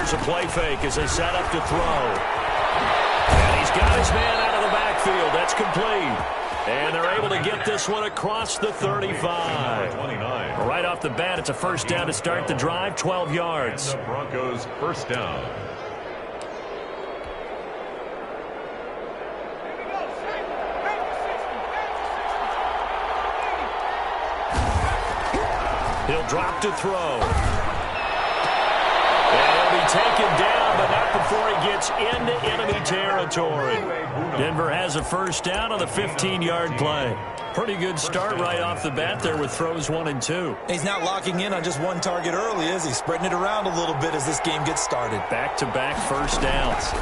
Here's a play fake as they set up to throw. And he's got his man out of the backfield. That's complete. And they're able to get this one across the 35. Right off the bat, it's a first down to start the drive, 12 yards. The Broncos first down. He'll drop to throw. And he'll be taken down, but not before he gets into enemy territory. Denver has a first down on the 15-yard play. Pretty good start right off the bat there with throws 1 and 2. He's not locking in on just one target early, is he? Spreading it around a little bit as this game gets started. Back-to-back first downs.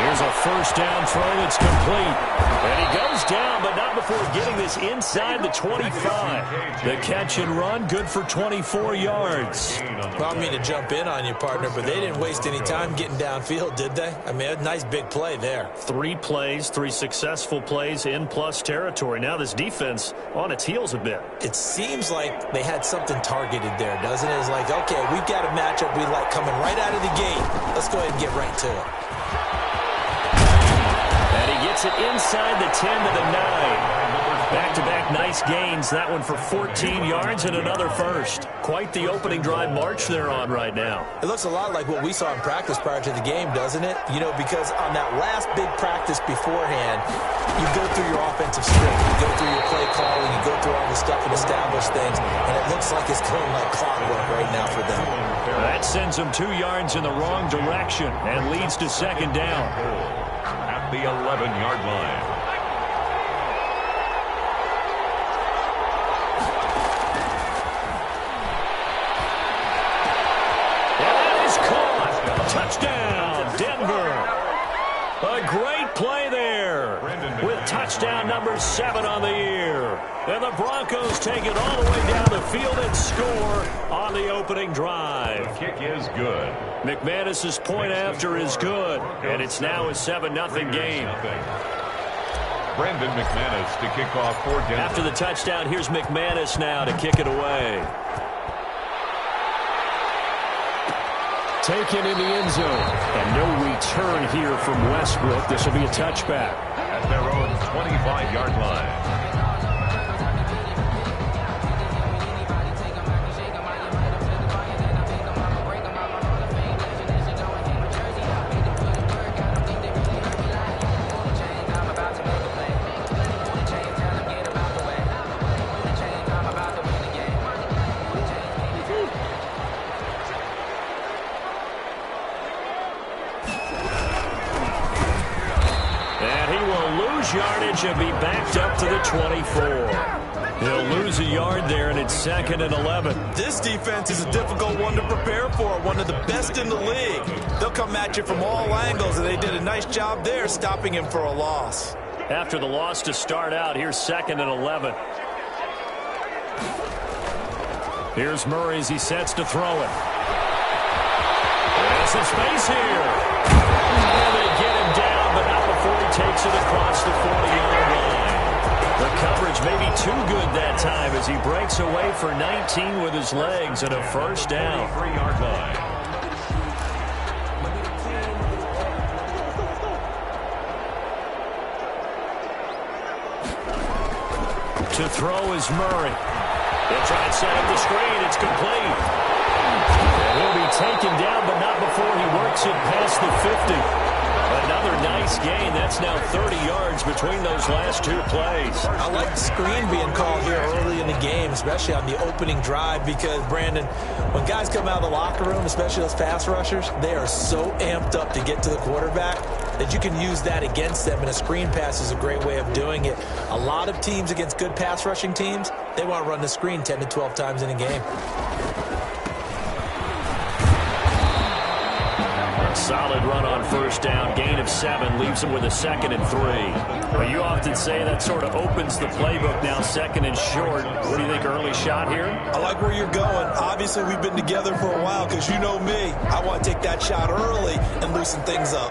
Here's a first down throw that's complete. And he goes down, but not before getting this inside the 25. The catch and run, good for 24 yards. Well, I mean to jump in on you, partner, but they didn't waste any time getting downfield, did they? I mean, a nice big play there. 3 plays, 3 successful plays in plus territory. Now this defense on its heels a bit. It seems like they had something targeted there, doesn't it? It's like, okay, we've got a matchup we like coming right out of the gate. Let's go ahead and get right to it. Gets it inside the 10 to the 9. Back-to-back nice gains. That one for 14 yards and another first. Quite the opening drive march they're on right now. It looks a lot like what we saw in practice prior to the game, doesn't it? You know, because on that last big practice beforehand, you go through your offensive script, you go through your play calling, you go through all the stuff and establish things, and it looks like it's going like clockwork right now for them. That sends them 2 yards in the wrong direction and leads to second down. The 11-yard line. And that is caught. Touchdown, Denver. A great play there with touchdown number 7 on the year. And the Broncos take it all the way down the field and score on the opening drive. The kick is good. McManus's point after is good, and it's now a 7-0 game. Brandon McManus to kick off for Denver. After the touchdown, here's McManus now to kick it away. Taken in the end zone. And no return here from Westbrook. This will be a touchback. At their own 25-yard line. Yardage and be backed up to the 24. He'll lose a yard there, and it's 2nd and 11. This defense is a difficult one to prepare for, one of the best in the league. They'll come at you from all angles, and they did a nice job there stopping him for a loss. After the loss to start out, here's 2nd and 11. Here's Murray as he sets to throw it. There's some space here. And they get him down, but not before he takes it across the 40-yard line. The coverage may be too good that time as he breaks away for 19 with his legs and a first down. 3-yard line. To throw is Murray. They'll try and set up the screen. It's complete. And he'll be taken down, but not before he works it past the 50. Another nice gain. That's now 30 yards between those last 2 plays. I like the screen being called here early in the game, especially on the opening drive, because, Brandon, when guys come out of the locker room, especially those pass rushers, they are so amped up to get to the quarterback that you can use that against them, and a screen pass is a great way of doing it. A lot of teams against good pass rushing teams, they want to run the screen 10 to 12 times in a game. Solid run on first down. Gain of 7 leaves him with a 2nd and 3. But you often say that sort of opens the playbook now, 2nd and short. What do you think, early shot here? I like where you're going. Obviously, we've been together for a while because you know me. I want to take that shot early and loosen things up.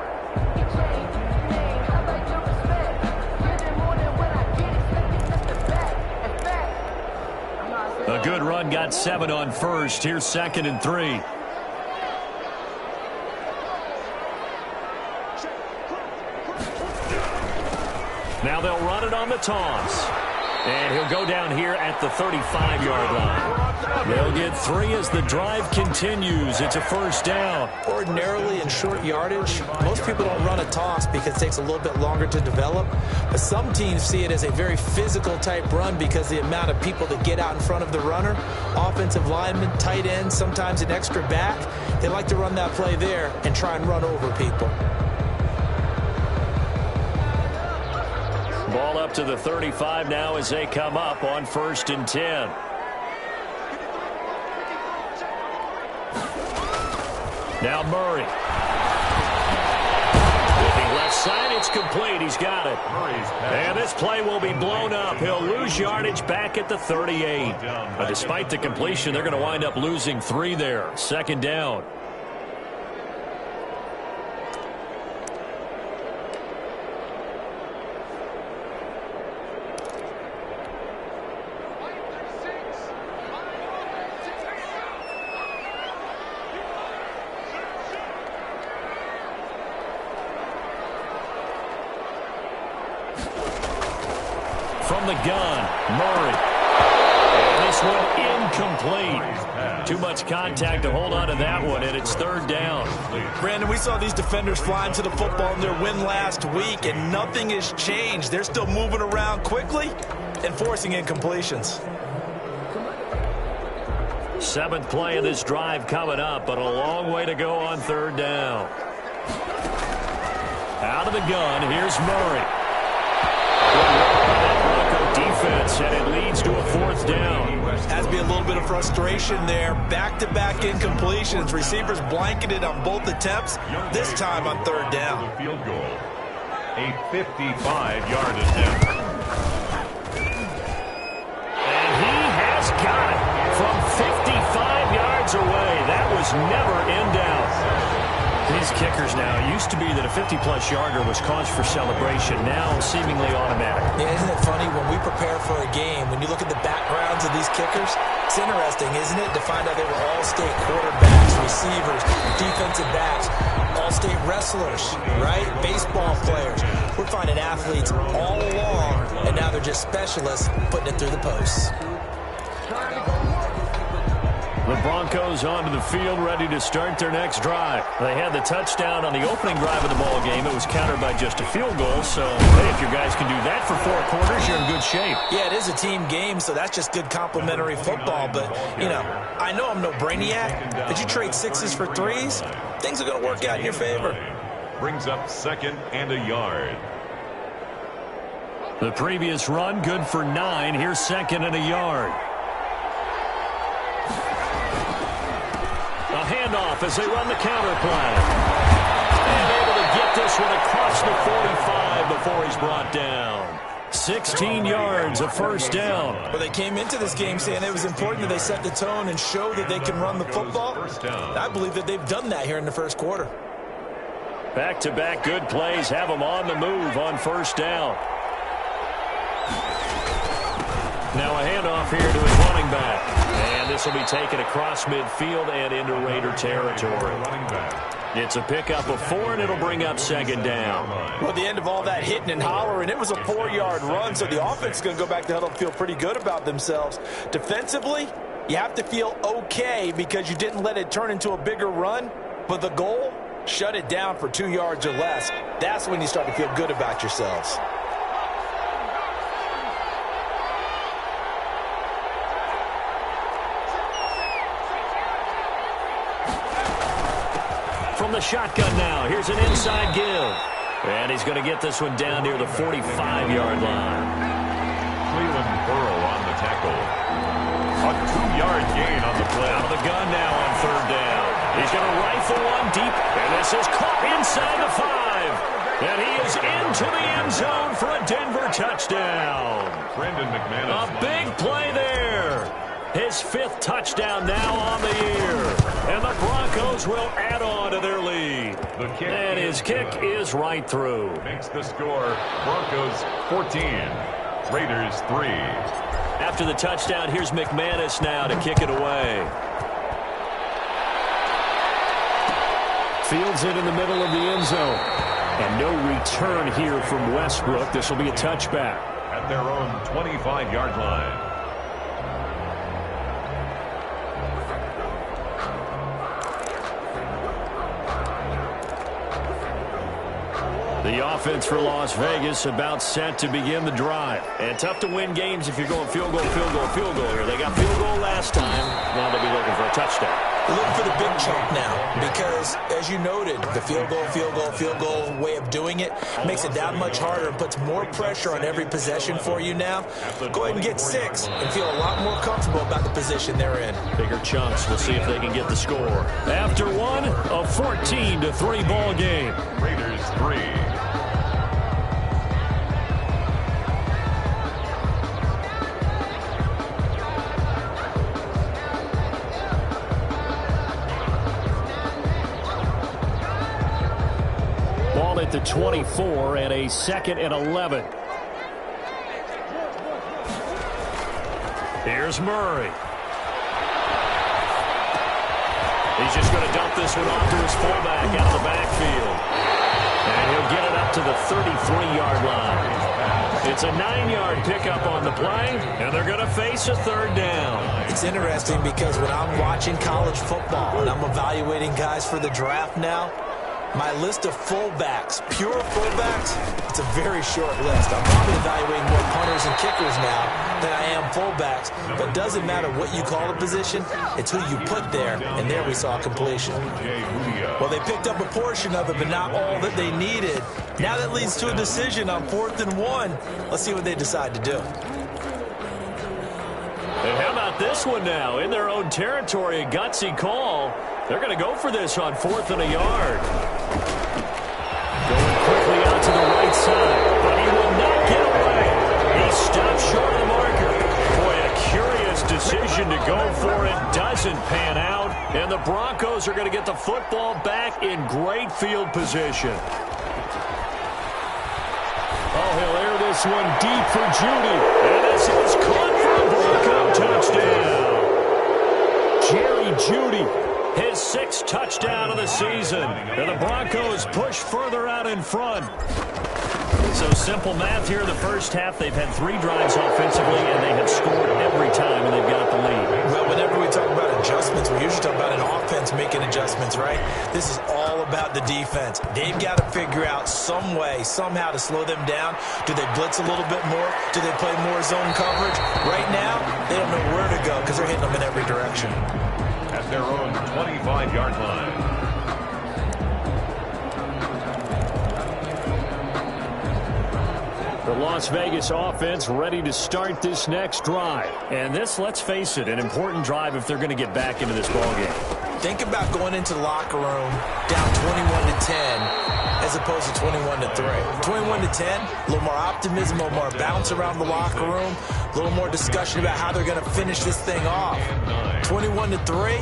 A good run got 7 on first. Here's 2nd and 3. Now they'll run it on the toss. And he'll go down here at the 35-yard line. They'll get 3 as the drive continues. It's a first down. Ordinarily in short yardage, most people don't run a toss because it takes a little bit longer to develop. But some teams see it as a very physical type run because the amount of people that get out in front of the runner, offensive linemen, tight ends, sometimes an extra back, they like to run that play there and try and run over people. Ball up to the 35 now as they come up on 1st and 10. Now Murray. Looking left side, it's complete. He's got it. And this play will be blown up. He'll lose yardage back at the 38. But despite the completion, they're going to wind up losing 3 there. 2nd down. From the gun, Murray. And this one incomplete. Too much contact to hold on to that one, and it's 3rd down. Brandon, we saw these defenders flying to the football in their win last week, and nothing has changed. They're still moving around quickly and forcing incompletions. 7th play of this drive coming up, but a long way to go on 3rd down. Out of the gun, here's Murray. Defense, and it leads to a 4th down. Has to be a little bit of frustration there. Back-to-back incompletions. Receivers blanketed on both attempts, this time on 3rd down. Field goal. A 55-yard attempt. And he has got it from 55 yards away. That was never in doubt. These kickers now, it used to be that a 50-plus yarder was cause for celebration. Now seemingly automatic. Yeah, isn't it funny when we prepare for a game, when you look at the backgrounds of these kickers, it's interesting, isn't it, to find out they were all-state quarterbacks, receivers, defensive backs, all-state wrestlers, right? Baseball players. We're finding athletes all along, and now they're just specialists putting it through the posts. The Broncos onto the field, ready to start their next drive. They had the touchdown on the opening drive of the ball game. It was countered by just a field goal. So, hey, if your guys can do that for 4 quarters, you're in good shape. Yeah, it is a team game, so that's just good complimentary football. But, you know, I know I'm no brainiac, but you trade 6s for 3s, things are going to work out in your favor. Brings up 2nd and a yard. The previous run, good for 9. Here's 2nd and a yard. A handoff as they run the counter play. And able to get this one across the 45 before he's brought down. 16 yards, a 1st down. Well, they came into this game saying it was important that they set the tone and show that they can run the football. I believe that they've done that here in the 1st quarter. Back-to-back good plays have them on the move on 1st down. Now a handoff here to his running back. And this will be taken across midfield and into Raider territory. It's a pickup of 4, and it'll bring up 2nd down. Well, at the end of all that hitting and hollering, it was a 4-yard run, so the offense is going to go back to huddle and feel pretty good about themselves. Defensively, you have to feel okay because you didn't let it turn into a bigger run, but the goal, shut it down for 2 yards or less. That's when you start to feel good about yourselves. From the shotgun now, here's an inside give. And he's going to get this one down near the 45-yard line. Cleveland Burrow on the tackle. A 2-yard gain on the play. Out of the gun now on 3rd down. He's going to rifle one deep, and this is caught inside the 5. And he is into the end zone for a Denver touchdown. Brandon McManus. A big play there. His 5th touchdown now on the year. And the Broncos will add on to their lead. And his kick is right through. Makes the score Broncos 14, Raiders 3. after the touchdown. Here's McManus now to kick it away. Fields it in the middle of the end zone. And no return here from Westbrook. This will be a touchback. At their own 25-yard line. The offense for Las Vegas about set to begin the drive. And tough to win games if you're going field goal, field goal, field goal here. They got field goal last time. Now they'll be looking for a touchdown. They're looking for the big chunk now because, as you noted, the field goal way of doing it makes it that much harder and puts more pressure on every possession for you now. Go ahead and get 6 and feel a lot more comfortable about the position they're in. Bigger chunks. We'll see if they can get the score. After one, a 14-3 ball game. Raiders 3. At the 24 and a 2nd and 11. Here's Murray. He's just going to dump this one off to his fullback out of the backfield. And he'll get it up to the 33-yard line. It's a 9-yard pickup on the play, and they're going to face a 3rd down. It's interesting because when I'm watching college football and I'm evaluating guys for the draft now, my list of fullbacks, pure fullbacks, it's a very short list. I'm probably evaluating more punters and kickers now than I am fullbacks. But it doesn't matter what you call a position, it's who you put there. And there we saw completion. Well, they picked up a portion of it, but not all that they needed. Now that leads to a decision on 4th and 1. Let's see what they decide to do. And how about this one now? In their own territory, a gutsy call. They're going to go for this on 4th and a yard. Going quickly out to the right side, but he will not get away. He stopped short of the marker. Boy, a curious decision to go for it. Doesn't pan out. And the Broncos are going to get the football back in great field position. Oh, he'll air this one deep for Judy. And this is caught for a Bronco touchdown. Jerry Judy. His 6th touchdown of the season. And the Broncos push further out in front. So simple math here in the first half. They've had 3 drives offensively, and they have scored every time, and they've got the lead. Well, whenever we talk about adjustments, we usually talk about an offense making adjustments, right? This is all about the defense. They've got to figure out some way, somehow to slow them down. Do they blitz a little bit more? Do they play more zone coverage? Right now, they don't know where to go because they're hitting them in every direction. At their own 25-yard line. The Las Vegas offense ready to start this next drive. And this, let's face it, an important drive if they're going to get back into this ballgame. Think about going into the locker room down 21-10 as opposed to 21-3. 21-10, a little more optimism, a little more bounce around the locker room, a little more discussion about how they're going to finish this thing off. 21-3.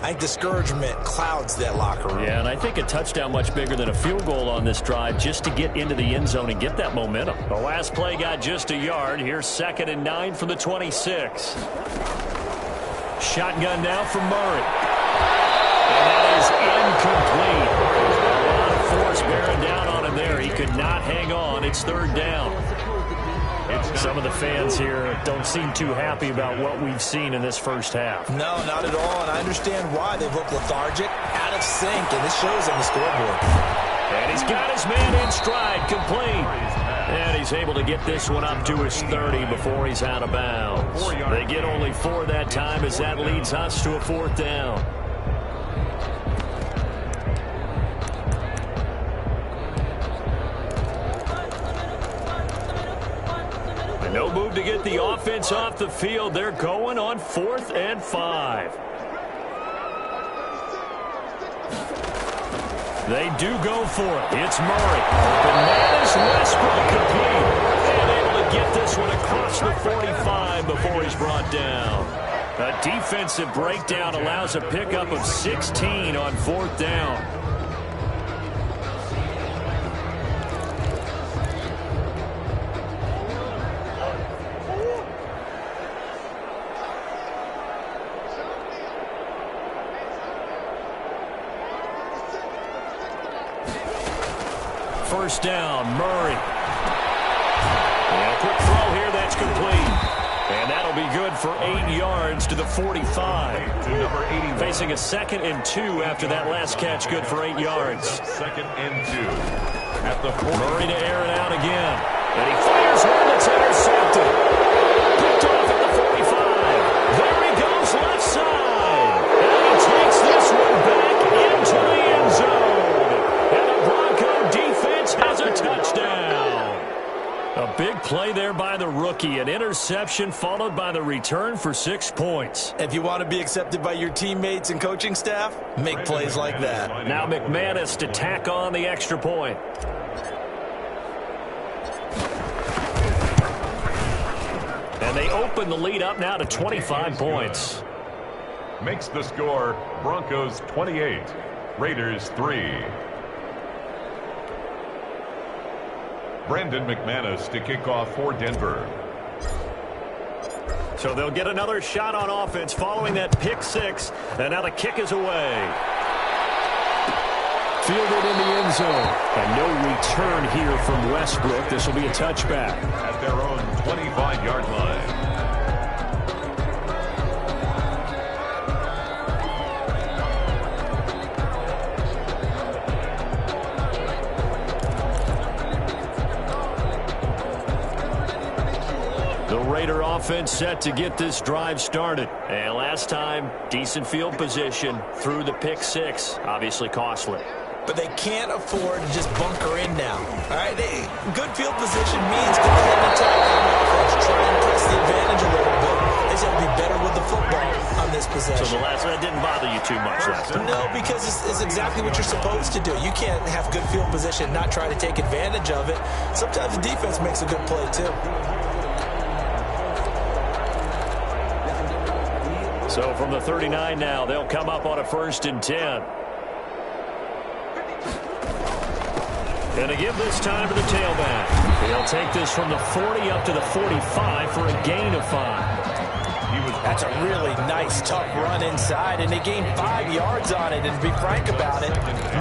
I think discouragement clouds that locker room. Yeah, and I think a touchdown much bigger than a field goal on this drive just to get into the end zone and get that momentum. The last play got just a yard. Here's 2nd and 9 from the 26. Shotgun now from Murray. And that is incomplete. A lot of force bearing down on him there. He could not hang on. It's 3rd down. Some of the fans here don't seem too happy about what we've seen in this first half. No, not at all, and I understand why. They've looked lethargic, out of sync, and this shows on the scoreboard. And he's got his man in stride, complete. And he's able to get this one up to his 30 before he's out of bounds. They get only 4 that time as that leads us to a 4th down. No move to get the offense off the field. They're going on 4th and 5. They do go for it. It's Murray. Bananas Westbrook complete. And able to get this one across the 45 before he's brought down. A defensive breakdown allows a pickup of 16 on 4th down. first down. Murray. And a quick throw here. That's complete. And that'll be good for 8 yards to the 45. To number 81. Facing a 2nd and 2 after that last catch. Good for 8 yards. 2nd and 2. At the 40. Murray to air it out again. And he fires one that's intercepted. Picked off at the 45. There he goes left side. And he takes this one back into the end zone. And the Bronco defense has a touchdown. A big play there by the rookie. An interception followed by the return for 6 points. If you want to be accepted by your teammates and coaching staff, make plays like that. Now McManus to tack on the extra point. And they open the lead up now to 25 points. Makes the score Broncos 28, Raiders 3. Brandon McManus to kick off for Denver. So they'll get another shot on offense following that pick 6. And now the kick is away. Fielded in the end zone. And no return here from Westbrook. This will be a touchback. At their own 25-yard line. Raider offense set to get this drive started. And last time, decent field position through the pick 6. Obviously costly. But they can't afford to just bunker in now. All right, good field position means go ahead and attack on offense. Try and press the advantage a little bit. They just have to be better with the football on this possession. So the last one didn't bother you too much last time? No, because it's exactly what you're supposed to do. You can't have good field position and not try to take advantage of it. Sometimes the defense makes a good play, too. So from the 39 now, they'll come up on a 1st and 10. And to give this time to the tailback. He'll take this from the 40 up to the 45 for a gain of 5. That's a really nice, tough run inside, and they gained 5 yards on it. And to be frank about it,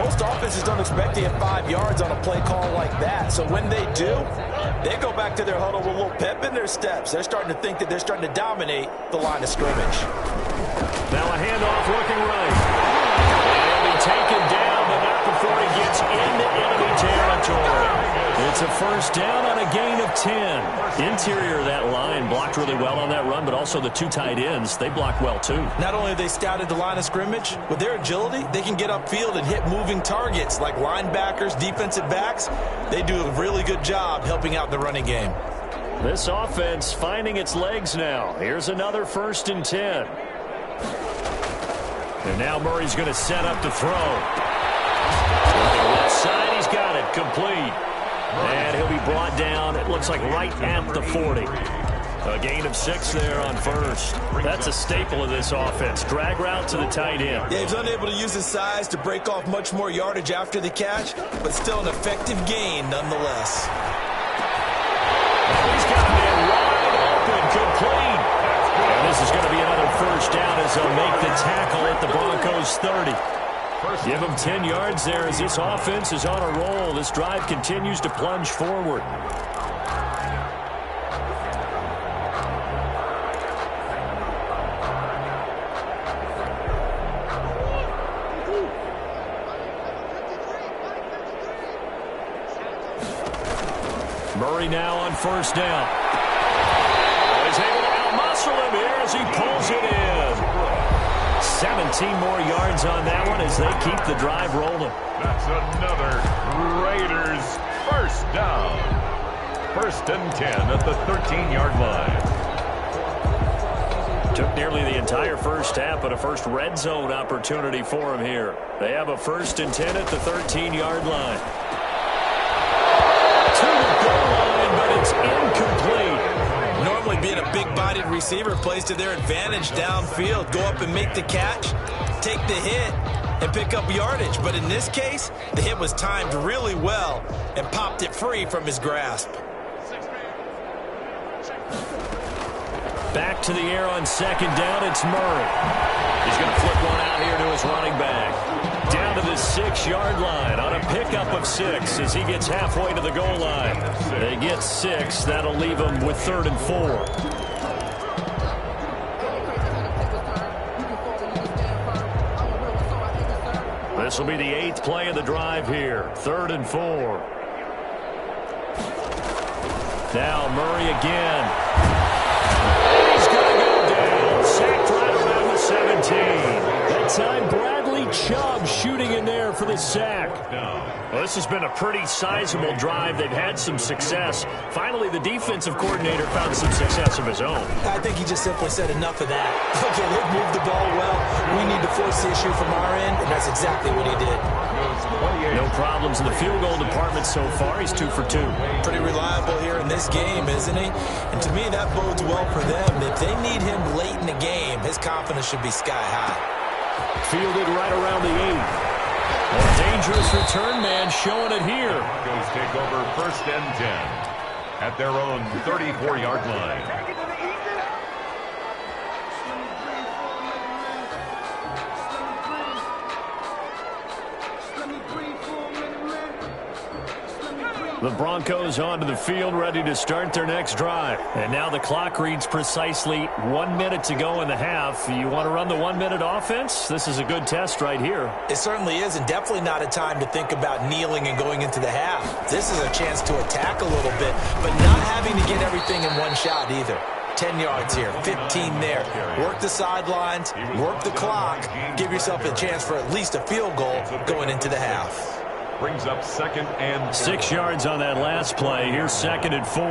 most offenses don't expect to get 5 yards on a play call like that. So when they do, they go back to their huddle with a little pep in their steps. They're starting to think that they're starting to dominate the line of scrimmage. Now a handoff looking right. And he'll be taken down, but not before he gets into enemy territory. It's a 1st down on a gain of 10. Interior of that line blocked really well on that run, but also the 2 tight ends, they blocked well too. Not only have they scouted the line of scrimmage, with their agility, they can get upfield and hit moving targets like linebackers, defensive backs. They do a really good job helping out the running game. This offense finding its legs now. Here's another 1st and 10. And now Murray's going to set up to throw. On the left side, he's got it. Complete. And he'll be brought down, it looks like right at the 40. A gain of 6 there on 1st. That's a staple of this offense. Drag route to the tight end. Yeah, he's unable to use his size to break off much more yardage after the catch, but still an effective gain nonetheless. He's got a man wide open, complete. And this is going to be another 1st down as they'll make the tackle at the Broncos 30. Give them 10 yards there as this offense is on a roll. This drive continues to plunge forward. Murray now on 1st down. He's able to out-muscle him here as he pulls it in. 17 more yards on that one as they keep the drive rolling. That's another Raiders 1st down. 1st and 10 at the 13-yard line. Took nearly the entire 1st half, but a first red zone opportunity for him here. They have a 1st and 10 at the 13-yard line. To the goal line, but it's incomplete. Normally being a big-bodied receiver plays to their advantage downfield. Go up and make the catch, take the hit, and pick up yardage. But in this case, the hit was timed really well and popped it free from his grasp. Back to the air on 2nd down, it's Murray. He's going to flip one out here to his running back. Down to the 6-yard line on a pickup of 6 as he gets halfway to the goal line. They get 6. That'll leave them with 3rd and 4. This will be the 8th play of the drive here. 3rd and 4. Now Murray again. And he's going to go down. Sacked right around the 17. That time Bradley Chubb shooting in there for the sack. Well, this has been a pretty sizable drive. They've had some success. Finally, the defensive coordinator found some success of his own. I think he just simply said enough of that. Okay, they've moved the ball well. We need to force the issue from our end, and that's exactly what he did. No problems in the field goal department so far. He's 2 for 2. Pretty reliable here in this game, isn't he? And to me, that bodes well for them. If they need him late in the game, his confidence should be sky high. Fielded right around the 8. A dangerous return man showing it here. Broncos take over 1st and 10 at their own 34-yard line. The Broncos onto the field, ready to start their next drive. And now the clock reads precisely 1 minute to go in the half. You want to run the 1-minute offense? This is a good test right here. It certainly is, and definitely not a time to think about kneeling and going into the half. This is a chance to attack a little bit, but not having to get everything in one shot either. 10 yards here, 15 there. Work the sidelines, work the clock, give yourself a chance for at least a field goal going into the half. Brings up 2nd and 4. 6 yards on that last play. Here's 2nd and 4.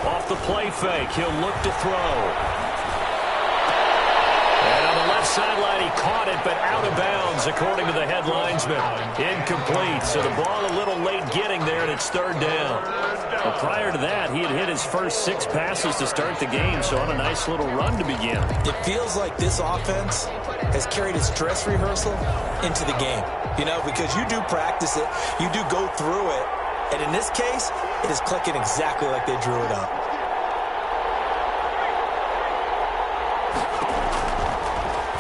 Off the play fake, he'll look to throw. And on the left sideline, he caught it, but out of bounds, according to the head linesman. Incomplete, so the ball a little late getting there, and it's 3rd down. But prior to that, he had hit his first 6 passes to start the game, so on a nice little run to begin. It feels like this offense has carried its dress rehearsal into the game. You know, because you do practice it, you do go through it, and in this case, it is clicking exactly like they drew it up.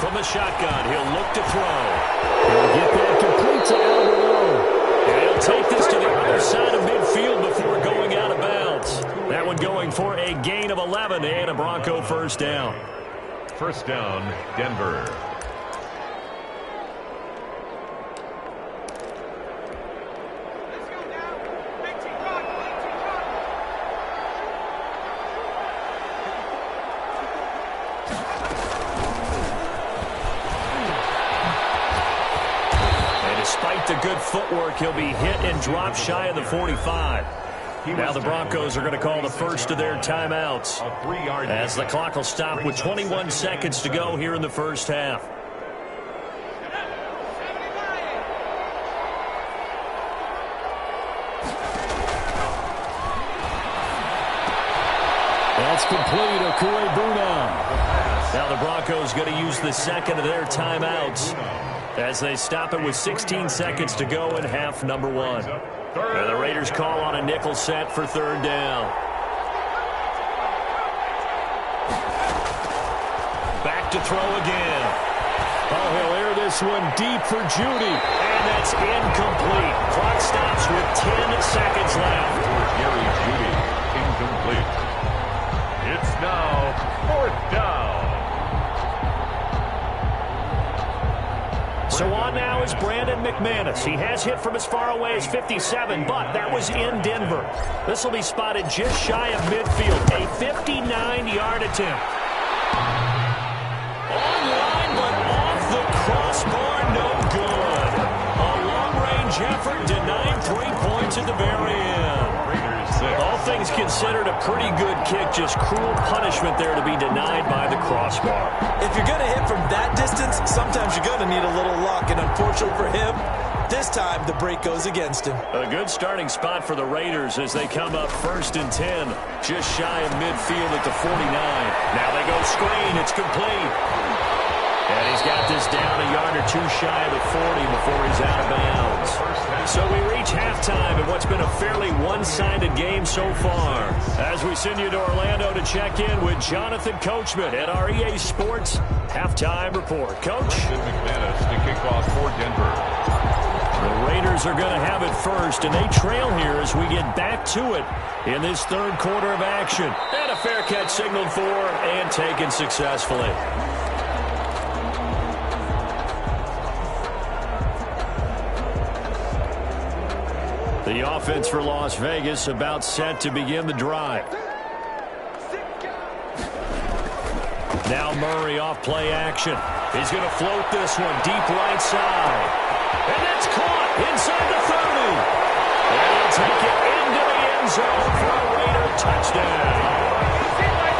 From the shotgun, he'll look to throw. He'll get that complete to Alvarado. And he'll take this to the other side of midfield before going out of bounds. That one going for a gain of 11 and a Bronco 1st down. 1st down, Denver. Despite the good footwork, he'll be hit and dropped shy of the 45. Now the Broncos are going to call the first of their timeouts as the clock will stop with 21 seconds to go here in the first half. That's complete, Okuegbunam. Now the Broncos going to use the second of their timeouts as they stop it with 16 seconds to go in half number 1. And the Raiders call on a nickel set for 3rd down. Back to throw again. Oh, he'll air this one deep for Jeudy. And that's incomplete. Clock stops with 10 seconds left. Jerry Jeudy, incomplete. It's now 4th down. So on now is Brandon McManus. He has hit from as far away as 57, but that was in Denver. This will be spotted just shy of midfield. A 59-yard attempt. Online, but off the crossbar, no good. A long-range effort denied 3 points at the very end. All things considered, a pretty good kick. Just cruel punishment there to be denied by the crossbar. If you're going to hit from that distance, sometimes you're going to need a little luck. And unfortunately for him, this time the break goes against him. A good starting spot for the Raiders as they come up 1st and 10. Just shy of midfield at the 49. Now they go screen. It's complete. And he's got this down a yard or 2 shy of the 40 before he's out of bounds. So we reach halftime in what's been a fairly fairly one-sided game so far. As we send you to Orlando to check in with Jonathan Coachman at our EA Sports Halftime Report. Coach? McManus to kick off for Denver. The Raiders are going to have it first, and they trail here as we get back to it in this third quarter of action. And a fair catch signaled for and taken successfully. The offense for Las Vegas about set to begin the drive. Now Murray off play action. He's going to float this one deep right side. And that's caught inside the 30. And he'll take it into the end zone for a Raider touchdown.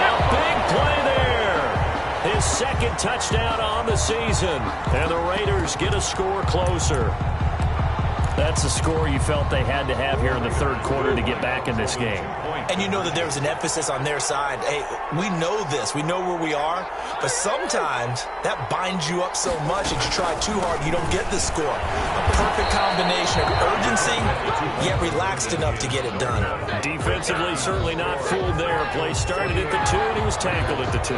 A big play there. His second touchdown on the season. And the Raiders get a score closer. That's a score you felt they had to have here in the third quarter to get back in this game. And you know that there was an emphasis on their side. Hey, we know this. We know where we are. But sometimes that binds you up so much that you try too hard, you don't get the score. A perfect combination of urgency, yet relaxed enough to get it done. Defensively, certainly not fooled there. Play started at the 2, and he was tackled at the 2.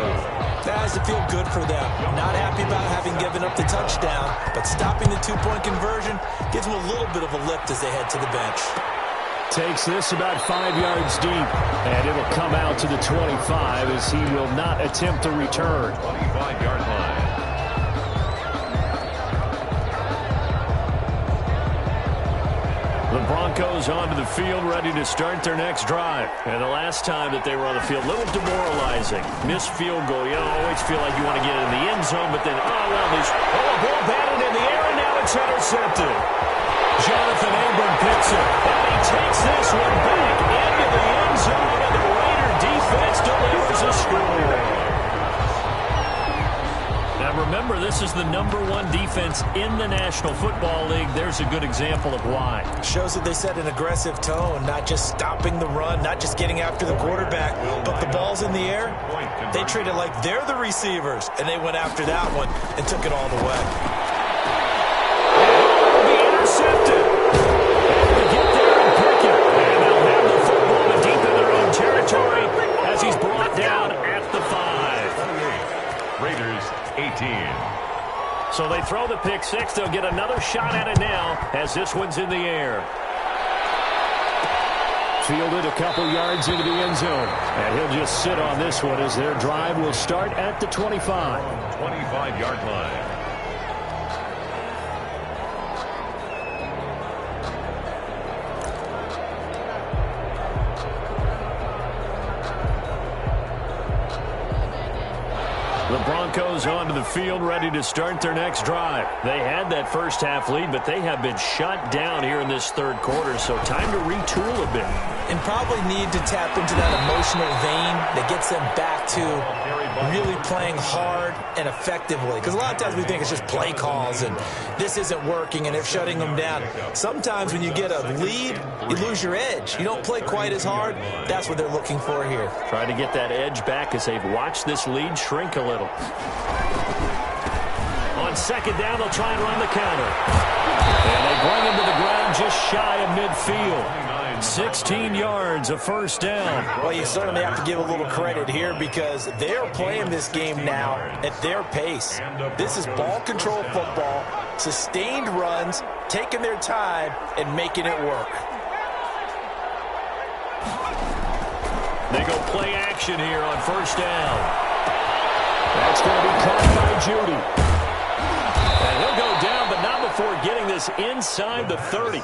That has to feel good for them. Not happy about having given up the touchdown, but stopping the 2-point conversion gives them a little bit of a lift as they head to the bench. Takes this about 5 yards deep, and it'll come out to the 25 as he will not attempt to return. 25-yard line. The Broncos onto the field, ready to start their next drive. And the last time that they were on the field, a little demoralizing. Missed field goal. You always feel like you want to get it in the end zone, but then, a ball batted in the air, and now it's intercepted. Jonathan Abram picks it, and he takes this one back into the end zone, and the Raider defense delivers a score. Now remember, this is the #1 defense in the National Football League. There's a good example of why. Shows that they set an aggressive tone, not just stopping the run, not just getting after the quarterback, but the ball's in the air. They treat it like they're the receivers, and they went after that one and took it all the way. Intercepted. And to get there and pick it. And they'll have the football but deep in their own territory as he's brought down at the 5. Raiders 18. So they throw the pick 6. They'll get another shot at it now as this one's in the air. Fielded a couple yards into the end zone. And he'll just sit on this one as their drive will start at the 25. 25-yard line. The Broncos onto the field, ready to start their next drive. They had that first half lead, but they have been shut down here in this third quarter, so time to retool a bit. And probably need to tap into that emotional vein that gets them back to really playing hard and effectively. Because a lot of times we think it's just play calls and this isn't working and they're shutting them down. Sometimes when you get a lead, you lose your edge. You don't play quite as hard. That's what they're looking for here. Trying to get that edge back as they've watched this lead shrink a little. On second down, they'll try and run the counter. And they bring him to the ground just shy of midfield. 16 yards, a first down. Well, you certainly have to give a little credit here because they're playing this game now at their pace. This is ball control football, sustained runs, taking their time, and making it work. They go play action here on first down. That's going to be caught by Judy. And he'll go down, but not before getting this inside the 30.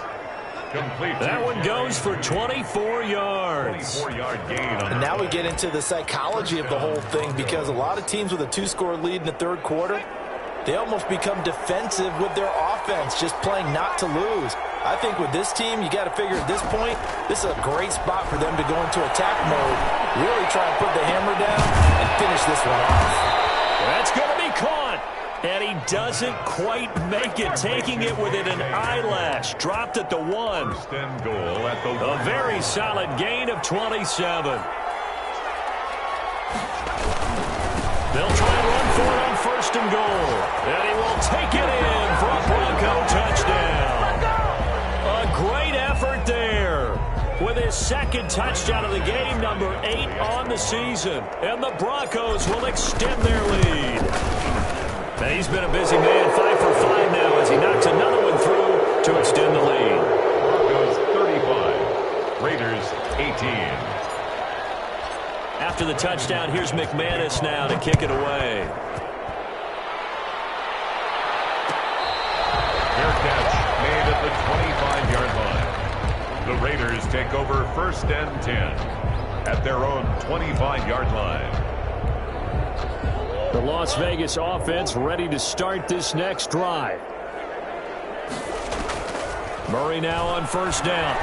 That one goes for 24 yards. 24-yard gain. And now we get into the psychology of the whole thing because a lot of teams with a 2-score lead in the third quarter, they almost become defensive with their offense, just playing not to lose. I think with this team, you got to figure at this point, this is a great spot for them to go into attack mode, really try and put the hammer down and finish this one off. That's going to be caught. And he doesn't quite make it, taking it within an eyelash. Dropped at the 1. First and goal at the 1. A very solid gain of 27. They'll try and run for it on first and goal. And he will take it in for a Bronco touchdown. A great effort there. with his second touchdown of the game, number 8 on the season. And the Broncos will extend their lead. And he's been a busy man, 5 for 5 now as he knocks another one through to extend the lead. Broncos 35, Raiders 18. After the touchdown, here's McManus now to kick it away. Fair catch made at the 25-yard line. The Raiders take over 1st and 10 at their own 25-yard line. The Las Vegas offense ready to start this next drive. Murray now on 1st down.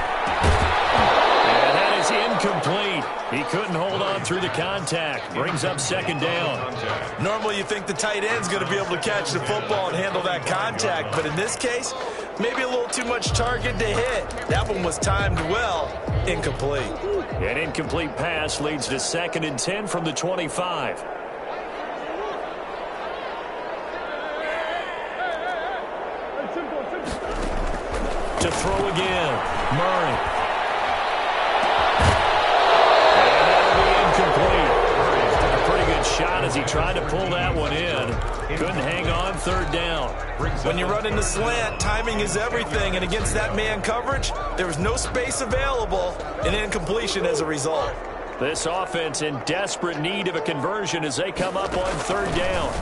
And that is incomplete. He couldn't hold on through the contact. Brings up 2nd down. Normally you think the tight end's going to be able to catch the football and handle that contact, but in this case, maybe a little too much target to hit. That one was timed well. Incomplete. An incomplete pass leads to 2nd and 10 from the 25. To throw again, Murray. And that'll be incomplete. Took a pretty good shot as he tried to pull that one in. Couldn't hang on 3rd down. When you run in the slant, timing is everything, and against that man coverage, there was no space available, and incompletion as a result. This offense in desperate need of a conversion as they come up on 3rd down.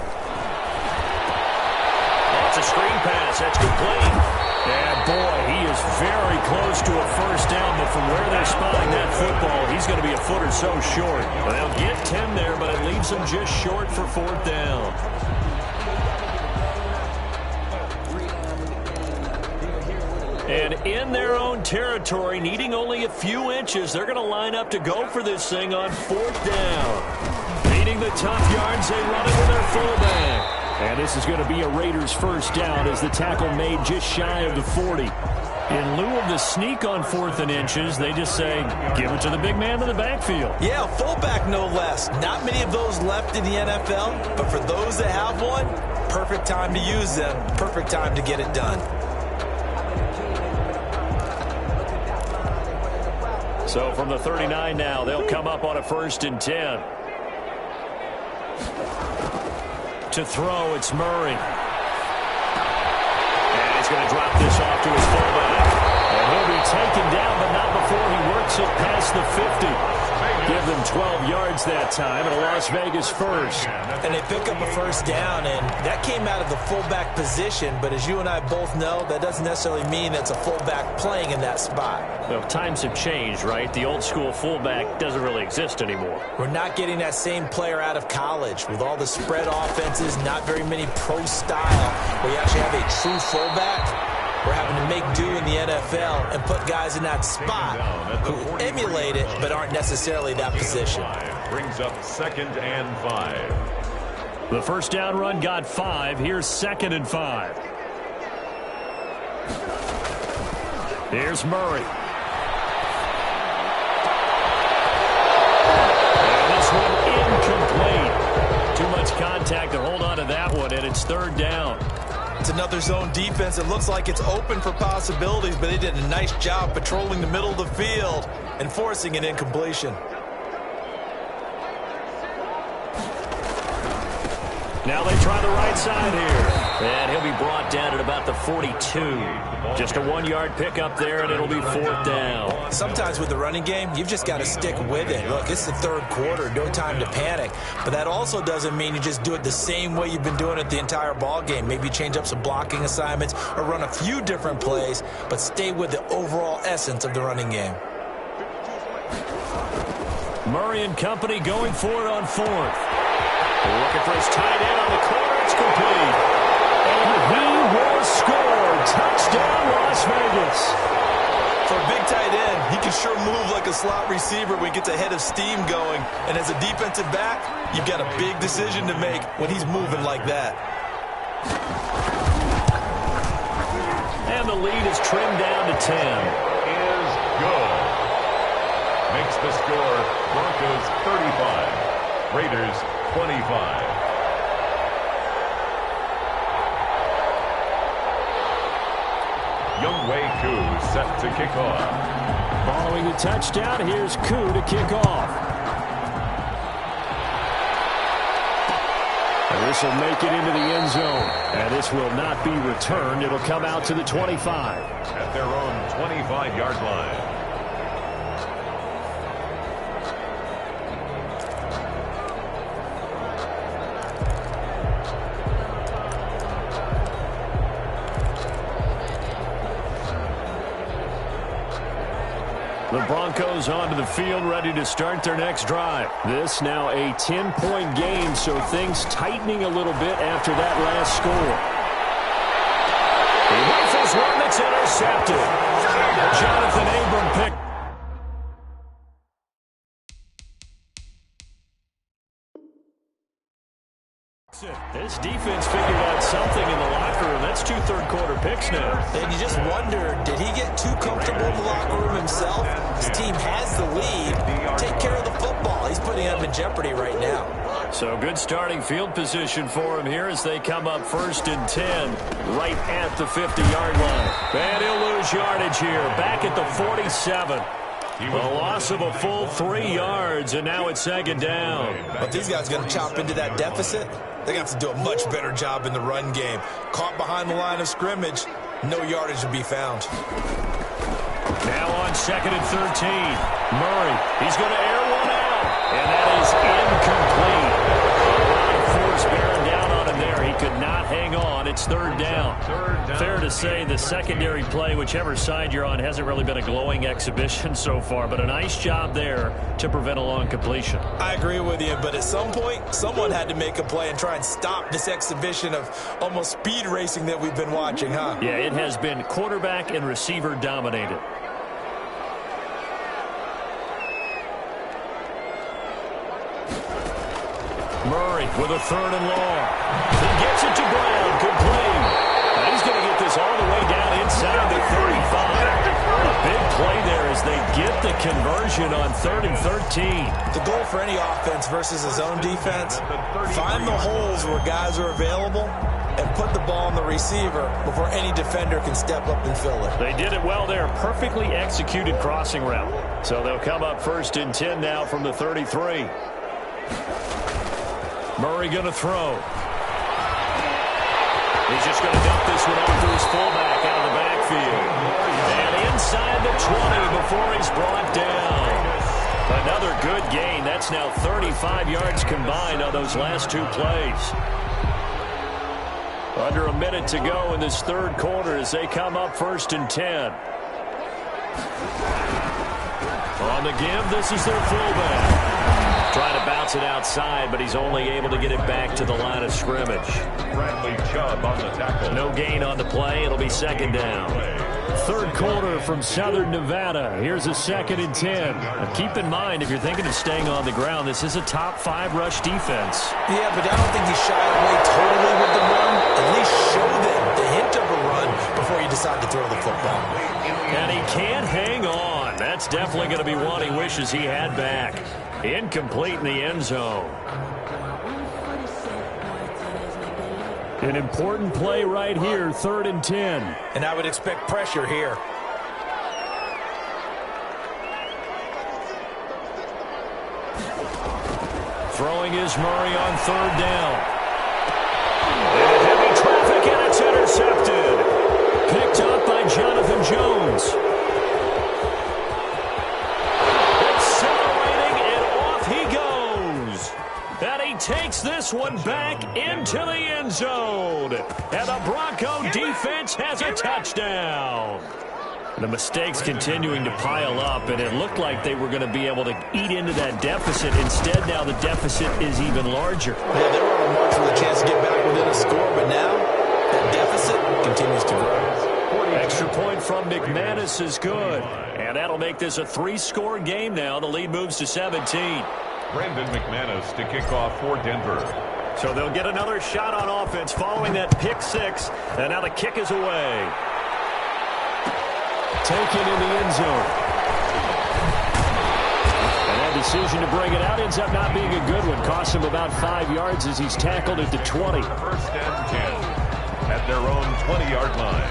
That's a screen pass. That's complete. And, boy, he is very close to a 1st down, but from where they're spotting that football, he's going to be a foot or so short. They'll get 10 there, but it leaves them just short for 4th down. And in their own territory, needing only a few inches, they're going to line up to go for this thing on 4th down. Needing the tough yards, they run it with their fullback. And this is going to be a Raiders 1st down as the tackle made just shy of the 40. In lieu of the sneak on 4th and inches, they just say, give it to the big man in the backfield. Yeah, fullback no less. Not many of those left in the NFL, but for those that have one, perfect time to use them, perfect time to get it done. So from the 39 now, they'll come up on a 1st and 10. To throw, it's Murray. And he's going to drop this off to his fullback. And he'll be taken down, but not before he works it past the 50. Give them 12 yards that time at a Las Vegas 1st. And they pick up a 1st down, and that came out of the fullback position. But as you and I both know, that doesn't necessarily mean it's a fullback playing in that spot. Well, times have changed, right? The old school fullback doesn't really exist anymore. We're not getting that same player out of college with all the spread offenses, not very many pro style, where you actually have a true fullback. We're having to make do in the NFL and put guys in that spot who emulate it but aren't necessarily that position. Brings up 2nd and 5. The 1st down run got 5. Here's 2nd and 5. Here's Murray. And this one incomplete. Too much contact to hold on to that one, and it's 3rd down. It's another zone defense. It looks like it's open for possibilities, but they did a nice job patrolling the middle of the field and forcing an incompletion. Now they try the right side here. And he'll be brought down at about the 42. Just a 1-yard pickup there, and it'll be 4th down. Sometimes with the running game, you've just got to stick with it. Look, it's the 3rd quarter, no time to panic. But that also doesn't mean you just do it the same way you've been doing it the entire ball game. Maybe change up some blocking assignments or run a few different plays, but stay with the overall essence of the running game. Murray and company going for it on 4th. Looking for his tight end on the corner. It's complete. And he will score. Touchdown, Las Vegas. For a big tight end, he can sure move like a slot receiver when he gets a head of steam going. And as a defensive back, you've got a big decision to make when he's moving like that. And the lead is trimmed down to 10. Is good. Makes the score Broncos 35, Raiders 25. Younghoe Koo set to kick off. Following Throwing the touchdown, here's Koo to kick off. And this will make it into the end zone. And this will not be returned. It'll come out to the 25. At their own 25-yard line. The Broncos onto the field, ready to start their next drive. This now a 10-point game, so things tightening a little bit after that last score. He rifles one that's intercepted. Jonathan Abram picked. This defense figured out something in the locker room. That's 2 third-quarter picks now. And you just wonder, did he get too comfortable in the locker room himself? His team has the lead. Take care of the football. He's putting them in jeopardy right now. So good starting field position for him here as they come up 1st and 10 right at the 50-yard line. And he'll lose yardage here. Back at the 47. A loss of a full 3 yards, and now it's 2nd down. But these guys are going to chop into that deficit. They're going to have to do a much better job in the run game. Caught behind the line of scrimmage, no yardage to be found. Now on 2nd and 13. Murray, he's going to air one out, and that is incomplete. A lot of force bearing down on him there. He could not hang on. It's 3rd down. Fair to say the secondary play, whichever side you're on, hasn't really been a glowing exhibition so far, but a nice job there to prevent a long completion. I agree with you, but at some point, someone had to make a play and try and stop this exhibition of almost speed racing that we've been watching, huh? Yeah, it has been quarterback and receiver dominated. Murray with a 3rd and long. He gets it to Brown. Complete. And he's going to get this all the way down inside the 35. A big play there as they get the conversion on 3rd and 13. The goal for any offense versus his own defense, find the holes where guys are available and put the ball on the receiver before any defender can step up and fill it. They did it well there. Perfectly executed crossing route. So they'll come up 1st and 10 now from the 33. Murray going to throw. He's just going to dump this one over to his fullback out of the backfield. And inside the 20 before he's brought down. Another good gain. That's now 35 yards combined on those last 2 plays. Under a minute to go in this 3rd quarter as they come up 1st and 10. On the give, this is their fullback. Trying to bounce it outside, but he's only able to get it back to the line of scrimmage. Bradley Chubb on the tackle. No gain on the play. It'll be 2nd down. 3rd quarter from Southern Nevada. Here's a 2nd and 10. Now keep in mind, if you're thinking of staying on the ground, this is a top 5 rush defense. Yeah, but I don't think you shy away totally with the run. At least show them the hint of a run before you decide to throw the football. And he can't hang on. That's definitely going to be one he wishes he had back. Incomplete in the end zone. An important play right here, 3rd and 10. And I would expect pressure here. Throwing is Murray on 3rd down. And heavy traffic, and it's intercepted. Picked up by Jonathan Jones. Takes this one back into the end zone. And the Bronco defense has a touchdown. The mistakes continuing to pile up, and it looked like they were going to be able to eat into that deficit. Instead, now the deficit is even larger. Yeah, they were on a march with a chance to get back within a score, but now that deficit continues to grow. Extra point from McManus is good. And that'll make this a 3-score game now. The lead moves to 17. Brandon McManus to kick off for Denver. So they'll get another shot on offense following that pick 6. And now the kick is away. Taken in the end zone. And that decision to bring it out ends up not being a good one. Costs him about 5 yards as he's tackled at the 20. 1st and 10 at their own 20-yard line.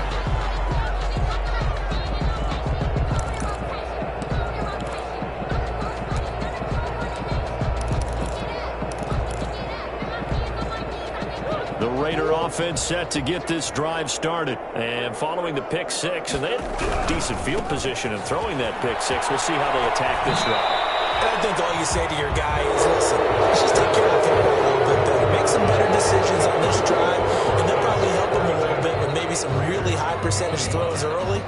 Raider offense set to get this drive started. And following the pick six, and they had decent field position in throwing that pick six. We'll see how they attack this drive. And I think all you say to your guy is, listen, let's just take care of the football a little bit better. Make some better decisions on this drive, and they'll probably help him a little bit with maybe some really high percentage throws early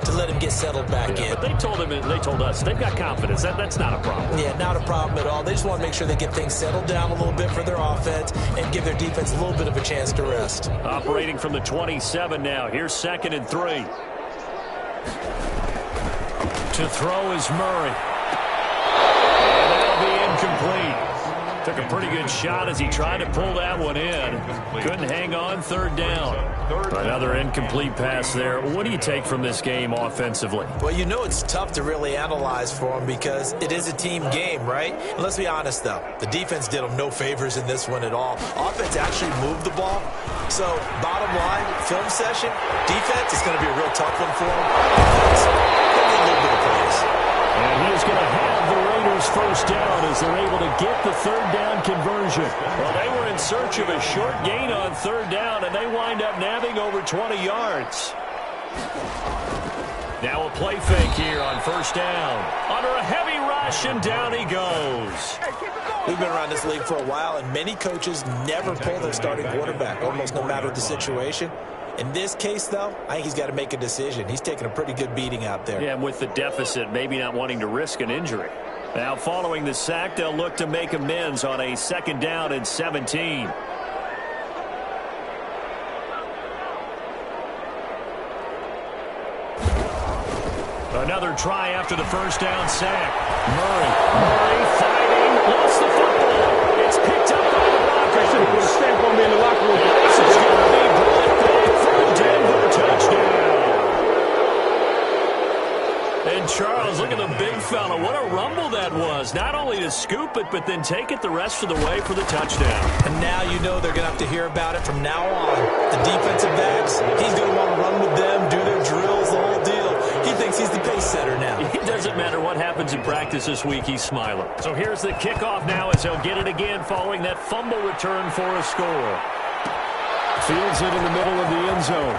to let him get settled back in. But they told him, and they told us, they've got confidence. That's not a problem. Yeah, not a problem at all. They just want to make sure they get things settled down a little bit for their offense and give their defense a little bit of a chance to rest. Operating from the 27 now. Here's 2nd and 3. To throw is Murray. And that'll be incomplete. Took a pretty good shot as he tried to pull that one in. Couldn't hang on, 3rd down. Another incomplete pass there. What do you take from this game offensively? Well, you know it's tough to really analyze for them because it is a team game, right? And let's be honest, though. The defense did them no favors in this one at all. Offense actually moved the ball. So, bottom line, film session, defense is going to be a real tough one for them. Offense, give me a little bit of praise. And he is going to have the Raiders first down as they're able to get the 3rd down conversion. Well, they were in search of a short gain on 3rd down, and they wind up nabbing over 20 yards. Now a play fake here on 1st down. Under a heavy rush, and down he goes. We've been around this league for a while, and many coaches never pull their starting quarterback, almost no matter the situation. In this case, though, I think he's got to make a decision. He's taking a pretty good beating out there. Yeah, with the deficit, maybe not wanting to risk an injury. Now, following the sack, they'll look to make amends on a 2nd down and 17. Another try after the 1st down sack. Murray fighting, lost the football. It's picked up by the Broncos. Should have put a stamp on me in the locker room. This is going to be brought back for a Denver touchdown. And Charles, look at the big fella. What a rumble that was. Not only to scoop it, but then take it the rest of the way for the touchdown. And now you know they're going to have to hear about it from now on. The defensive backs, he's going to want to run with them, do their drills, the whole deal. He thinks he's the pace setter now. It doesn't matter what happens in practice this week, he's smiling. So here's the kickoff now as he'll get it again following that fumble return for a score. Fields it in the middle of the end zone.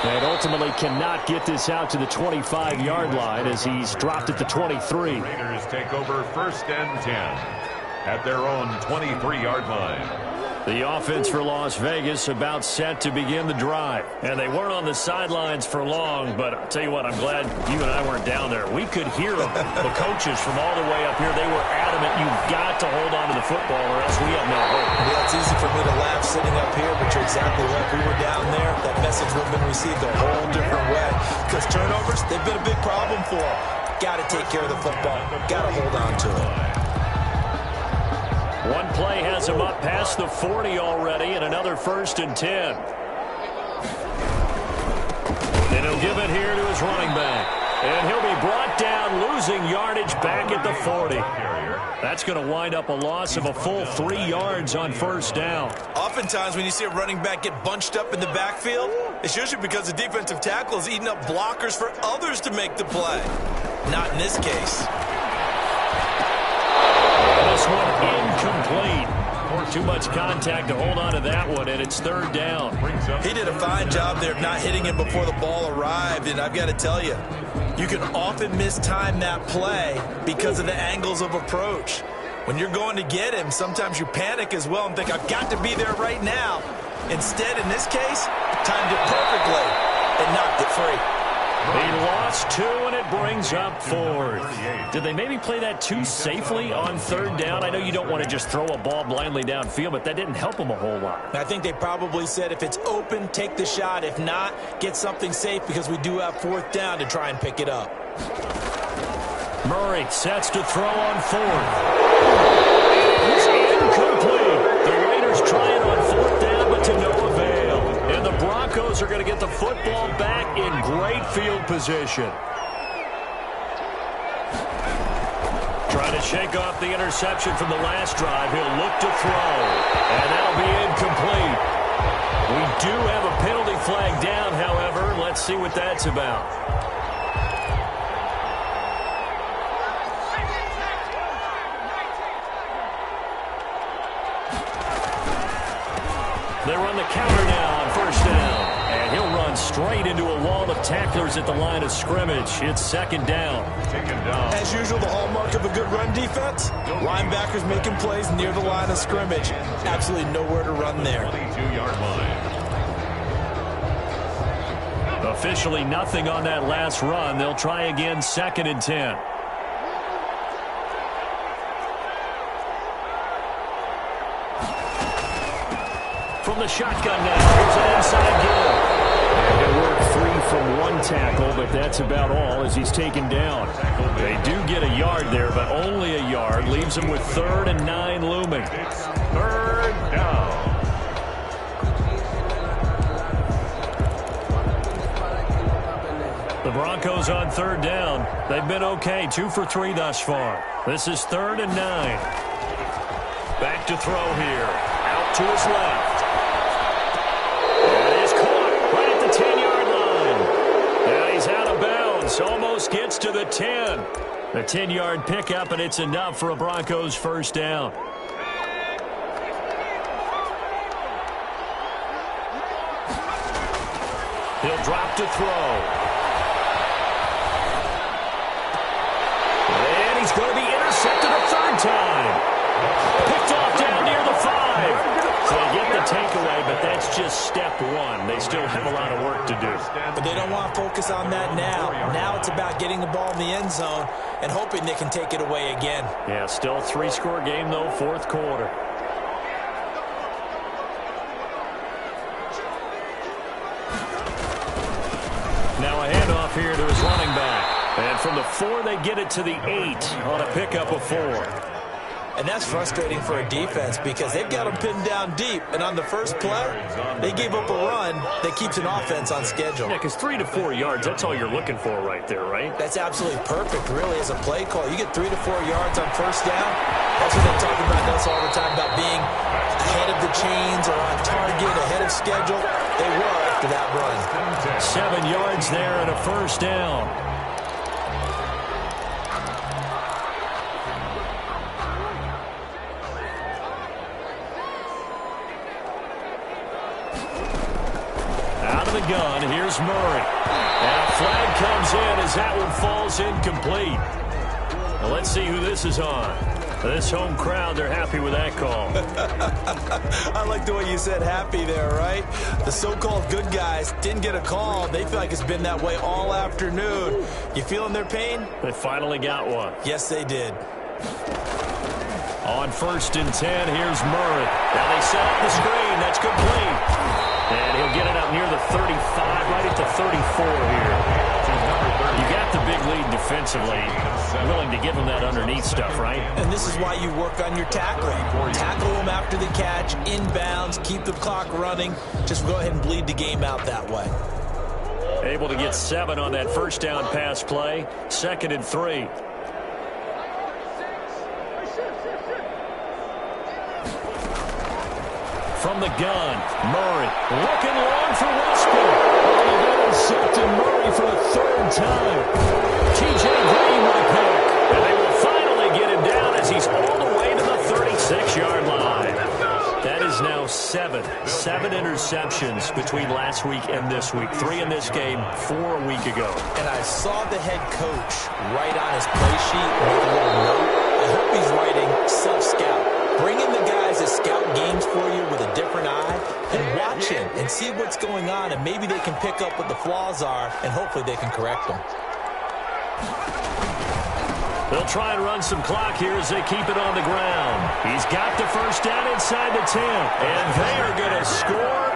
And ultimately cannot get this out to the 25-yard line as he's dropped at the 23. Raiders take over 1st and 10 at their own 23-yard line. The offense for Las Vegas about set to begin the drive. And they weren't on the sidelines for long, but I'll tell you what, I'm glad you and I weren't down there. We could hear them. The coaches from all the way up here, they were adamant, you've got to hold on to the football or else we have no hope. Yeah, it's easy for me to laugh sitting up here, but you're exactly right. We were down there. That message would have been received a whole different way. Because turnovers, they've been a big problem for them. Got to take care of the football. Got to hold on to it. One play has him up past the 40 already, and another 1st and 10. And he'll give it here to his running back. And he'll be brought down, losing yardage back at the 40. That's going to wind up a loss of a full 3 yards on 1st down. Oftentimes when you see a running back get bunched up in the backfield, it's usually because the defensive tackle is eating up blockers for others to make the play. Not in this case. This one incomplete. Too much contact to hold on to that one, and it's 3rd down. He did a fine job there of not hitting him before the ball arrived, and I've got to tell you, you can often mistime that play because of the angles of approach. When you're going to get him, sometimes you panic as well and think, I've got to be there right now. Instead, in this case, timed it perfectly and knocked it free. He lost 2, and it brings up 4th. Did they maybe play that too safely on 3rd down? I know you don't want to just throw a ball blindly downfield, but that didn't help them a whole lot. I think they probably said if it's open, take the shot. If not, get something safe because we do have 4th down to try and pick it up. Murray sets to throw on 4th. It's incomplete. The Raiders trying on 4th down, but to no avail. And the Broncos are going to get the football back in great field position. Trying to shake off the interception from the last drive. He'll look to throw. And that'll be incomplete. We do have a penalty flag down, however. Let's see what that's about. They run the counter now on first down. And he'll run straight into a wall of tacklers at the line of scrimmage. It's second down. Taken down. As usual, the hallmark of a good run defense, linebackers making plays near the line of scrimmage. Absolutely nowhere to run there. 22-yard line. Officially nothing on that last run. They'll try again, second and 10. From the shotgun now, here's an inside give. And he'll work 3 from 1 tackle, but that's about all as he's taken down. They do get a yard there, but only a yard. Leaves them with 3rd and 9 looming. It's 3rd down. The Broncos on 3rd down. They've been okay, 2 for 3 thus far. This is 3rd and 9. Back to throw here. Out to his left. And it's caught right at the 10-yard line. Now he's out of bounds. Almost gets to the 10. The 10-yard pickup, and it's enough for a Broncos first down. He'll drop to throw. And he's going to be intercepted a 3rd time. Picked off down near the 5. So they get the takeaway, but that's just step 1. They still have a lot of work to do. But they don't want to focus on that now. Now it's about getting the ball in the end zone and hoping they can take it away again. Yeah, still a 3-score game, though, 4th quarter. Now a handoff here to his running back. And from the 4, they get it to the 8 on a pickup of 4. And that's frustrating for a defense because they've got them pinned down deep. And on the first play, they gave up a run that keeps an offense on schedule. Yeah, because 3 to 4 yards, that's all you're looking for right there, right? That's absolutely perfect, really, as a play call. You get 3 to 4 yards on first down. That's what they talk about us all the time, about being ahead of the chains or on target, ahead of schedule. They were after that run. 7 yards there and a first down. Gun. Here's Murray. And a flag comes in as that one falls incomplete. Now let's see who this is on. This home crowd, they're happy with that call. I like the way you said happy there, right? The so-called good guys didn't get a call. They feel like it's been that way all afternoon. You feeling their pain? They finally got one. Yes, they did. On 1st and 10, here's Murray. Now they set up the screen. That's complete. And he'll get it up near the 35, right at the 34 here. You got the big lead defensively. Willing to give him that underneath stuff, right? And this is why you work on your tackling. Tackle them after the catch, inbounds, keep the clock running. Just go ahead and bleed the game out that way. Able to get 7 on that first down pass play. 2nd and 3. From the gun, Murray looking long for Westbrook. And they've intercepted Murray for the 3rd time. TJ Green with a pick. And they will finally get him down as he's all the way to the 36-yard line. That is now 7 interceptions between last week and this week. 3 in this game, 4 a week ago. And I saw the head coach write on his play sheet, make a little note. I hope he's writing self-scout. Bring in the guys that scout games for you with a different eye and watch him and see what's going on, and maybe they can pick up what the flaws are, and hopefully they can correct them. They'll try and run some clock here as they keep it on the ground. He's got the first down inside the 10. And they are going to score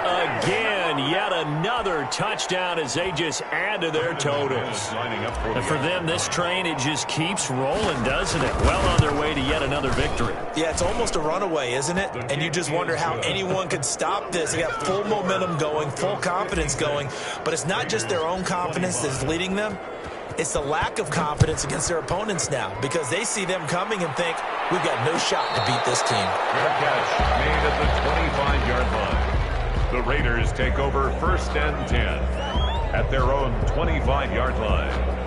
again. Yet another touchdown as they just add to their totals. And for them, this train, it just keeps rolling, doesn't it? Well on their way to yet another victory. Yeah, it's almost a runaway, isn't it? And you just wonder how anyone could stop this. They got full momentum going, full confidence going. But it's not just their own confidence that's leading them. It's the lack of confidence against their opponents now because they see them coming and think, we've got no shot to beat this team. Fair catch made at the 25-yard line. The Raiders take over 1st and 10 at their own 25-yard line.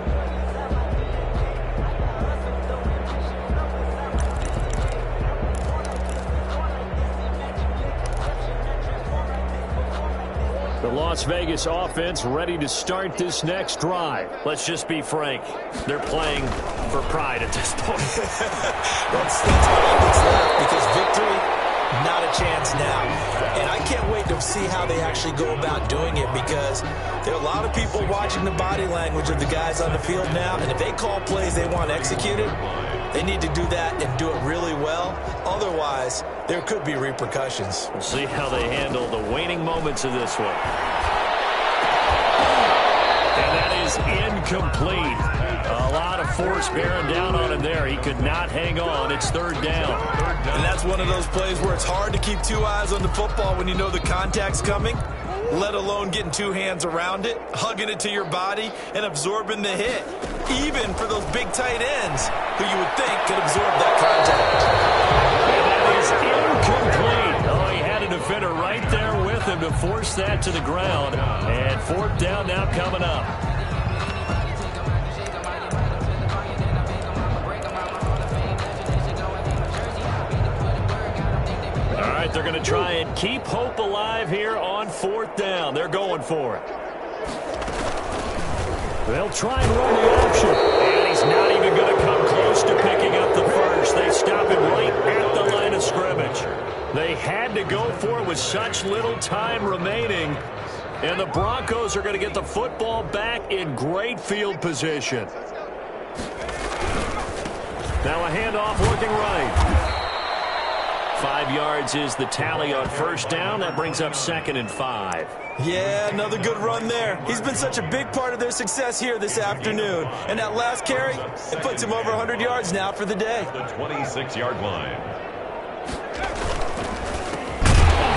Las Vegas offense ready to start this next drive. Let's just be frank. They're playing for pride at this point. That's all that's left, because victory, not a chance now. And I can't wait to see how they actually go about doing it, because there are a lot of people watching the body language of the guys on the field now, and if they call plays they want executed, they need to do that and do it really well. Otherwise, there could be repercussions. We'll see how they handle the waning moments of this one. And that is incomplete. A lot of force bearing down on him there. He could not hang on. It's third down. And that's one of those plays where it's hard to keep two eyes on the football when you know the contact's coming, let alone getting two hands around it, hugging it to your body, and absorbing the hit. Even for those big tight ends who you would think could absorb that contact. And that is incomplete. Oh, he had a defender right there with him to force that to the ground. And fourth down now coming up. All right, they're going to try and keep hope alive here on fourth down. They're going for it. They'll try and run the option. And he's not even going to come close to picking up the first. They stop him right at the line of scrimmage. They had to go for it with such little time remaining. And the Broncos are going to get the football back in great field position. Now a handoff looking right. 5 yards is the tally on first down. That brings up 2nd and 5. Yeah, another good run there. He's been such a big part of their success here this afternoon. And that last carry, it puts him over 100 yards now for the day. The 26-yard line.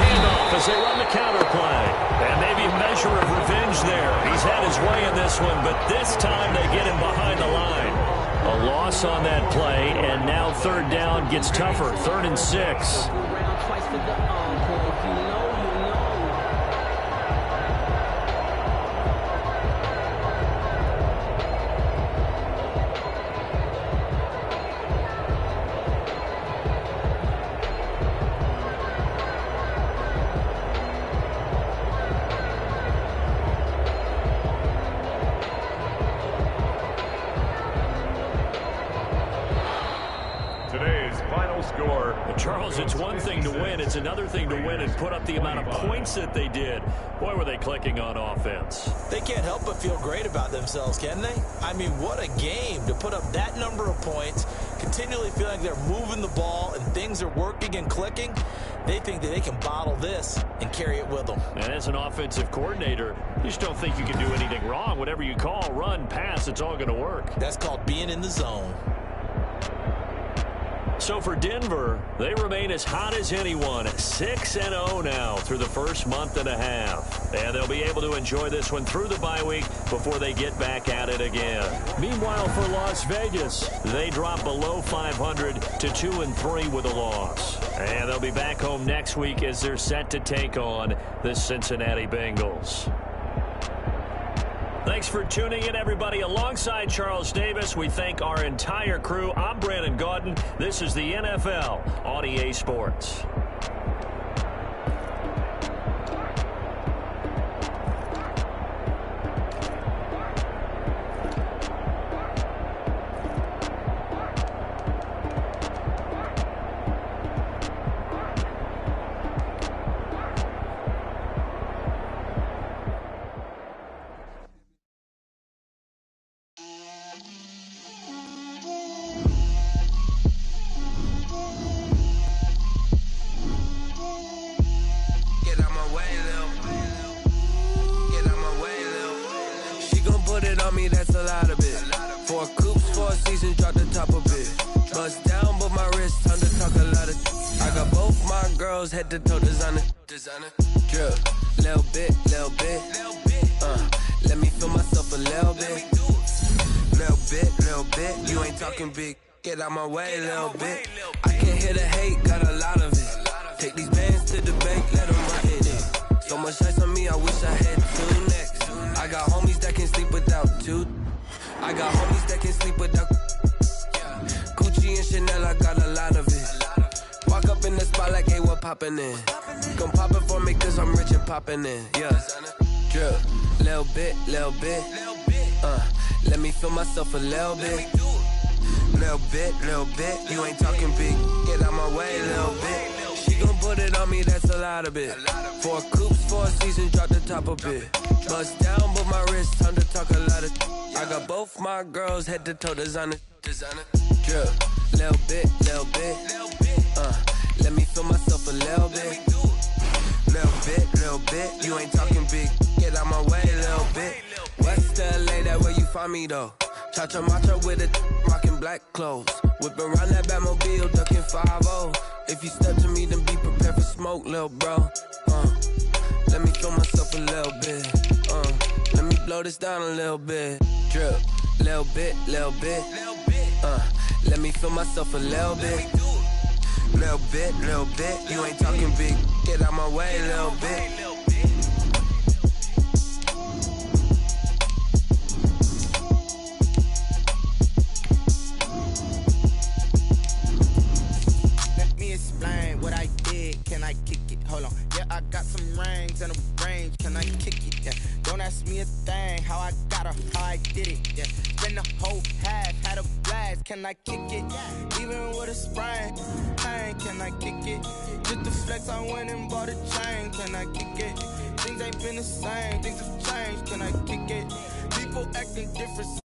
Handoff as they run the counter play. And maybe a measure of revenge there. He's had his way in this one, but this time they get him behind the line. A loss on that play, and now third down gets tougher. 3rd and 6. Charles, it's one thing to win. It's another thing to win and put up the amount of points that they did. Boy, were they clicking on offense. They can't help but feel great about themselves, can they? I mean, what a game to put up that number of points, continually feeling like they're moving the ball and things are working and clicking. They think that they can bottle this and carry it with them. And as an offensive coordinator, you just don't think you can do anything wrong. Whatever you call, run, pass, it's all going to work. That's called being in the zone. So for Denver, they remain as hot as anyone, 6-0 now through the first month and a half. And they'll be able to enjoy this one through the bye week before they get back at it again. Meanwhile, for Las Vegas, they drop below 500 to 2-3 with a loss. And they'll be back home next week as they're set to take on the Cincinnati Bengals. Thanks for tuning in, everybody. Alongside Charles Davis, we thank our entire crew. I'm Brandon Gaudin. This is the NFL on EA Sports. That's a lot of it. 4 coops, 4 seasons, drop the top of it. Bust down, but my wrist, time to talk a lot of. I got both my girls head to toe designer. Drip, little bit. Let me feel myself a little bit. You ain't talking big. Get out my way, little bit. I can't hear the hate, got a lot of it. Take these bands to the bank, let them run it. So much ice on me, I wish I had 2 next. I got homies that can sleep without 2. I got homies that can sleep without Gucci and Chanel, I got a lot of it. Walk up in the spot like, hey, what poppin' in? Come pop it for me cause I'm rich and poppin' in, yeah. Drip, little bit, let me feel myself a little bit. Little bit, you ain't talking big, get out my way, little bit. She gon' put it on me, that's a lot of it. 4 coops, 4 seasons, drop the top a bit. Bust down, but my wrist, time to talk a lot of. I got both my girls, head to toe designer. Drip, little bit, let me feel myself a little bit. Little bit, you ain't talking big, get out my way, little bit. West LA, that where you find me though. Cha-cha matcha with it, rockin' black clothes. Whip around that Batmobile, ducking 5-0. If you step to me, then be prepared for smoke, lil' bro. Let me feel myself a little bit. Let me blow this down a little bit. Drip, little bit, let me feel myself a little bit. Little bit, you ain't talking big, get out my way, little bit. Explain what I did, can I kick it? Hold on, yeah, I got some rings and a range, can I kick it? Yeah, don't ask me a thing, how I got her, how I did it. Yeah, spend the whole half, had a blast, can I kick it? Even with a sprain, can I kick it? Just the flex, I went and bought a chain, can I kick it? Things ain't been the same, things have changed, can I kick it? People acting different.